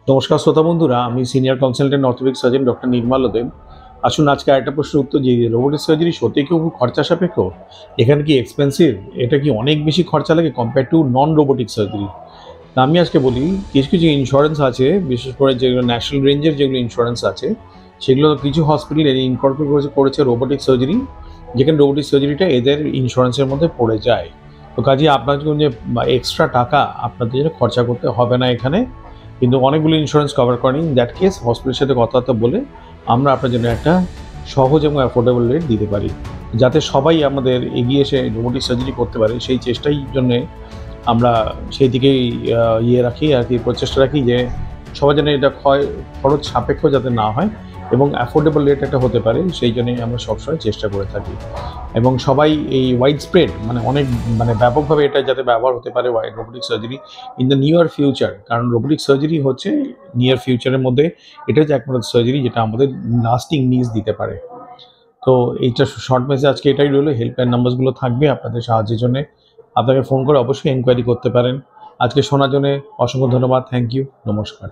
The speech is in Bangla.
নমস্কার শ্রোতা বন্ধুরা, আমি senior consultant orthopaedic surgeon doctor Nirmal Deb. আসুন আজকে আরেকটা প্রশ্নের উত্তর দিয়ে দিই। রোবোটিক সার্জারি সত্যি কি খুব খরচা সাপেক্ষ? এখানে কি এক্সপেন্সিভ? এটা কি অনেক বেশি খরচা লাগে compare to non robotic surgery? তা আমি আজকে বলি, কিছু কিছু ইন্স্যুরেন্স আছে, বিশেষ করে যেগুলো ন্যাশনাল রেঞ্জের যেগুলো ইন্স্যুরেন্স আছে, সেগুলো কিছু হসপিটাল ইনকর্পোরেট করেছে রোবোটিক সার্জারি, যেখানে রোবোটিক সার্জারিটা এদের ইন্স্যুরেন্সের মধ্যে পড়ে যায়। তো কাজেই আপনার জন্য যে এক্সট্রা টাকা আপনাদের জন্য খরচা করতে হবে না এখানে। কিন্তু অনেকগুলো ইন্স্যুরেন্স কভার করেনি। ইন দ্যাট কেস হসপিটালের সাথে কথাবার্তা বলে আমরা আপনার জন্য একটা সহজ এবং অ্যাফোর্ডেবল রেট দিতে পারি, যাতে সবাই আমাদের এগিয়ে এসে রোবোটিক সার্জারি করতে পারে। সেই চেষ্টাই জন্যে আমরা সেই দিকেই রাখি আর কি, প্রচেষ্টা রাখি যে সবার যেন এটা খরচ সাপেক্ষ যাতে না হয় এবং অ্যাফোর্ডেবল রেট একটা হতে পারে, সেই জন্যই আমরা সবসময় চেষ্টা করে থাকি। এবং সবাই এই ওয়াইড স্প্রেড অনেক ব্যাপকভাবে এটা যাতে ব্যবহার হতে পারে robotic surgery in the near future. কারণ রোবোটিক সার্জারি হচ্ছে নিয়ার ফিউচারের মধ্যে এটা হচ্ছে একমাত্র সার্জারি যেটা আমাদের লাস্টিং নিজ দিতে পারে। তো এইটা শর্ট মেসেজ আজকে এটাই রইলো। হেল্পলাইন নাম্বারগুলো থাকবে আপনাদের সাহায্যের জন্য, আপনাকে ফোন করে অবশ্যই এনকোয়ারি করতে পারেন। আজকে শোনার জন্য অসংখ্য ধন্যবাদ। Thank you. নমস্কার।